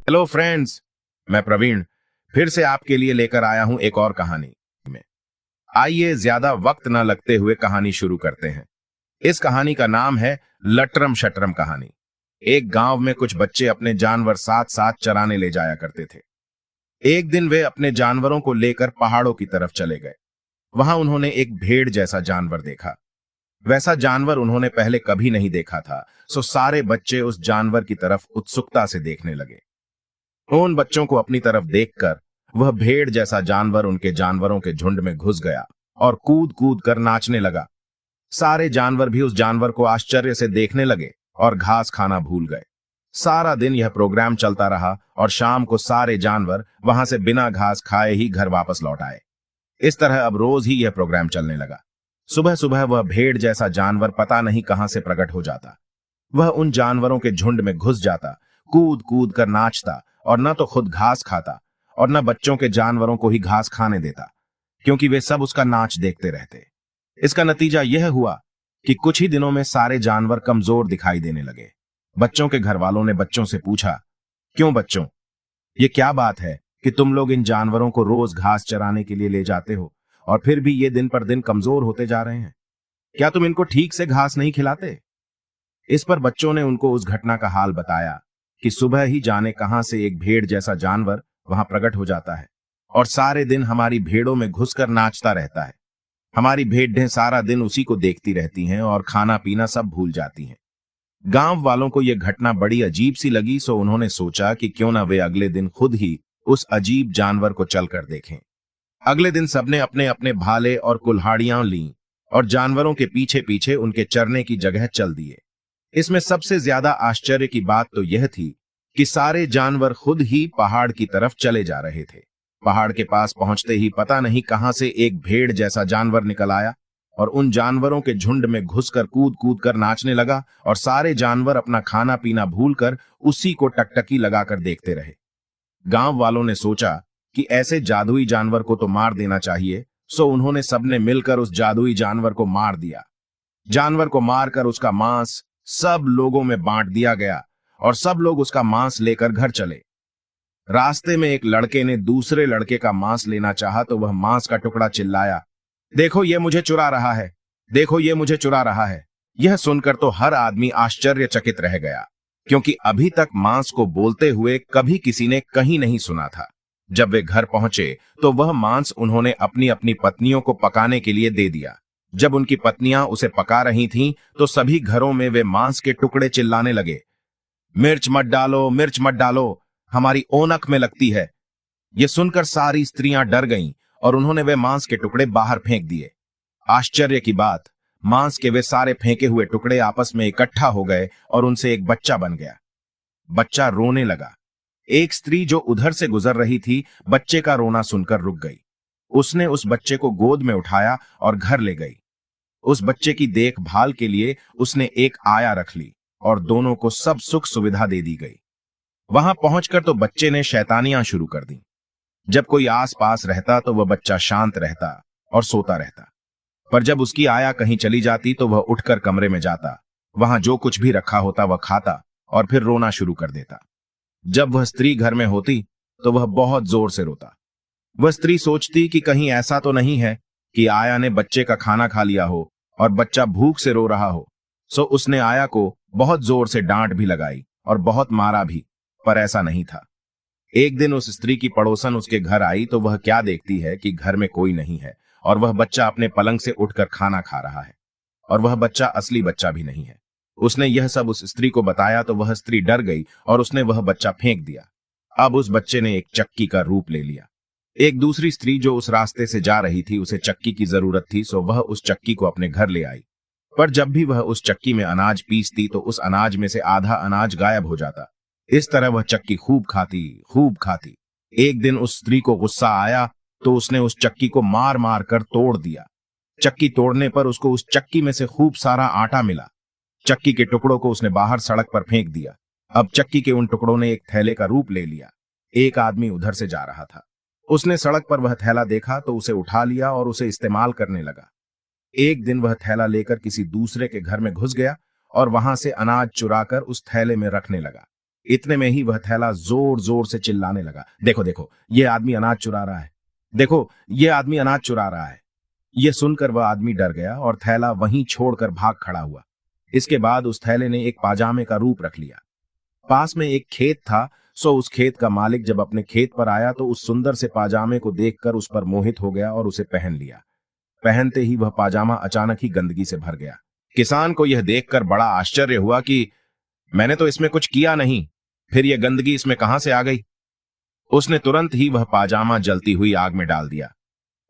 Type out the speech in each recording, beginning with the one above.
Hello friends, मैं प्रवीण फिर से आपके लिए लेकर आया हूं एक और कहानी में। आइए ज्यादा वक्त न लगते हुए कहानी शुरू करते हैं। इस कहानी का नाम है लटरम शटरम कहानी। एक गांव में कुछ बच्चे अपने जानवर साथ साथ चराने ले जाया करते थे। एक दिन वे अपने जानवरों को लेकर पहाड़ों की तरफ चले गए। वहां उन्होंने एक भेड़ जैसा जानवर देखा। वैसा जानवर उन्होंने पहले कभी नहीं देखा था, सो सारे बच्चे उस जानवर की तरफ उत्सुकता से देखने लगे। उन बच्चों को अपनी तरफ देखकर वह भेड़ जैसा जानवर उनके जानवरों के झुंड में घुस गया और कूद कूद कर नाचने लगा। सारे जानवर भी उस जानवर को आश्चर्य से देखने लगे और घास खाना भूल गए। सारा दिन यह प्रोग्राम चलता रहा और शाम को सारे जानवर वहां से बिना घास खाए ही घर वापस लौट आए। इस तरह अब रोज ही यह प्रोग्राम चलने लगा। सुबह सुबह वह भेड़ जैसा जानवर पता नहीं कहां से प्रकट हो जाता। वह उन जानवरों के झुंड में घुस जाता, कूद कूद कर नाचता और न तो खुद घास खाता और न बच्चों के जानवरों को ही घास खाने देता, क्योंकि वे सब उसका नाच देखते रहते। इसका नतीजा यह हुआ कि कुछ ही दिनों में सारे जानवर कमजोर दिखाई देने लगे। बच्चों के घर वालों ने बच्चों से पूछा, क्यों बच्चों, ये क्या बात है कि तुम लोग इन जानवरों को रोज घास चराने के लिए ले जाते हो और फिर भी ये दिन पर दिन कमजोर होते जा रहे हैं? क्या तुम इनको ठीक से घास नहीं खिलाते? इस पर बच्चों ने उनको उस घटना का हाल बताया कि सुबह ही जाने कहां से एक भेड़ जैसा जानवर वहां प्रकट हो जाता है और सारे दिन हमारी भेड़ों में घुसकर नाचता रहता है। हमारी भेड़ें सारा दिन उसी को देखती रहती हैं और खाना पीना सब भूल जाती हैं। गांव वालों को यह घटना बड़ी अजीब सी लगी, सो उन्होंने सोचा कि क्यों ना वे अगले दिन खुद ही उस अजीब जानवर को चलकर देखें। अगले दिन सबने अपने अपने भाले और कुल्हाड़ियां लीं और जानवरों के पीछे पीछे उनके चरने की जगह चल दिए। इसमें सबसे ज्यादा आश्चर्य की बात तो यह थी कि सारे जानवर खुद ही पहाड़ की तरफ चले जा रहे थे। पहाड़ के पास पहुंचते ही पता नहीं कहां से एक भेड़ जैसा जानवर निकल आया और उन जानवरों के झुंड में घुसकर कूद कूद कर नाचने लगा और सारे जानवर अपना खाना पीना भूलकर उसी को टकटकी लगाकर देखते रहे। गांव वालों ने सोचा कि ऐसे जादुई जानवर को तो मार देना चाहिए, सो उन्होंने सबने मिलकर उस जादुई जानवर को मार दिया। जानवर को मारकर उसका मांस सब लोगों में बांट दिया गया और सब लोग उसका मांस लेकर घर चले। रास्ते में एक लड़के ने दूसरे लड़के का मांस लेना चाहा तो वह मांस का टुकड़ा चिल्लाया, देखो ये मुझे चुरा रहा है, देखो ये मुझे चुरा रहा है। यह सुनकर तो हर आदमी आश्चर्यचकित रह गया, क्योंकि अभी तक मांस को बोलते हुए कभी किसी ने कहीं नहीं सुना था। जब वे घर पहुंचे तो वह मांस उन्होंने अपनी अपनी पत्नियों को पकाने के लिए दे दिया। जब उनकी पत्नियां उसे पका रही थीं, तो सभी घरों में वे मांस के टुकड़े चिल्लाने लगे, मिर्च मत डालो, मिर्च मत डालो, हमारी ओनक में लगती है। यह सुनकर सारी स्त्रियां डर गईं और उन्होंने वे मांस के टुकड़े बाहर फेंक दिए। आश्चर्य की बात, मांस के वे सारे फेंके हुए टुकड़े आपस में इकट्ठा हो गए और उनसे एक बच्चा बन गया। बच्चा रोने लगा। एक स्त्री जो उधर से गुजर रही थी, बच्चे का रोना सुनकर रुक गई। उसने उस बच्चे को गोद में उठाया और घर ले गई। उस बच्चे की देखभाल के लिए उसने एक आया रख ली और दोनों को सब सुख सुविधा दे दी गई। वहां पहुंचकर तो बच्चे ने शैतानियां शुरू कर दी। जब कोई आस पास रहता तो वह बच्चा शांत रहता और सोता रहता, पर जब उसकी आया कहीं चली जाती तो वह उठकर कमरे में जाता, वहां जो कुछ भी रखा होता वह खाता और फिर रोना शुरू कर देता। जब वह स्त्री घर में होती तो वह बहुत जोर से रोता। वह स्त्री सोचती कि कहीं ऐसा तो नहीं है कि आया ने बच्चे का खाना खा लिया हो और बच्चा भूख से रो रहा हो। सो उसने आया को बहुत जोर से डांट भी लगाई और बहुत मारा भी, पर ऐसा नहीं था। एक दिन उस स्त्री की पड़ोसन उसके घर आई तो वह क्या देखती है कि घर में कोई नहीं है और वह बच्चा अपने पलंग से उठकर खाना खा रहा है, और वह बच्चा असली बच्चा भी नहीं है। उसने यह सब उस स्त्री को बताया तो वह स्त्री डर गई और उसने वह बच्चा फेंक दिया। अब उस बच्चे ने एक चक्की का रूप ले लिया। एक दूसरी स्त्री जो उस रास्ते से जा रही थी, उसे चक्की की जरूरत थी, सो वह उस चक्की को अपने घर ले आई। पर जब भी वह उस चक्की में अनाज पीसती तो उस अनाज में से आधा अनाज गायब हो जाता। इस तरह वह चक्की खूब खाती। एक दिन उस स्त्री को गुस्सा आया तो उसने उस चक्की को मार मार कर तोड़ दिया। चक्की तोड़ने पर उसको उस चक्की में से खूब सारा आटा मिला। चक्की के टुकड़ों को उसने बाहर सड़क पर फेंक दिया। अब चक्की के उन टुकड़ों ने एक थैले का रूप ले लिया। एक आदमी उधर से जा रहा था। उसने सड़क पर वह थैला देखा तो उसे उठा लिया और उसे इस्तेमाल करने लगा। एक दिन वह थैला लेकर किसी दूसरे के घर में घुस गया और वहां से अनाज चुराकर उस थैले में रखने लगा। इतने में ही वह थैला जोर जोर से चिल्लाने लगा, देखो देखो, ये आदमी अनाज चुरा रहा है, देखो ये आदमी अनाज चुरा रहा है। यह सुनकर वह आदमी डर गया और थैला वहीं छोड़कर भाग खड़ा हुआ। इसके बाद उस थैले ने एक पाजामे का रूप रख लिया। पास में एक खेत था, सो उस खेत का मालिक जब अपने खेत पर आया तो उस सुंदर से पाजामे को देखकर उस पर मोहित हो गया और उसे पहन लिया। पहनते ही वह पाजामा अचानक ही गंदगी से भर गया। किसान को यह देखकर बड़ा आश्चर्य हुआ कि मैंने तो इसमें कुछ किया नहीं, फिर यह गंदगी इसमें कहां से आ गई। उसने तुरंत ही वह पाजामा जलती हुई आग में डाल दिया।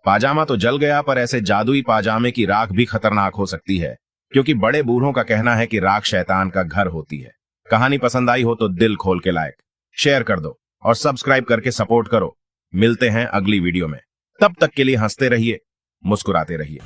पाजामा तो जल गया, पर ऐसे जादुई पाजामे की राख भी खतरनाक हो सकती है, क्योंकि बड़े बूढ़ों का कहना है कि राख शैतान का घर होती है। कहानी पसंद आई हो तो दिल खोल के लाइक, शेयर कर दो और सब्सक्राइब करके सपोर्ट करो। मिलते हैं अगली वीडियो में, तब तक के लिए हंसते रहिए, मुस्कुराते रहिए।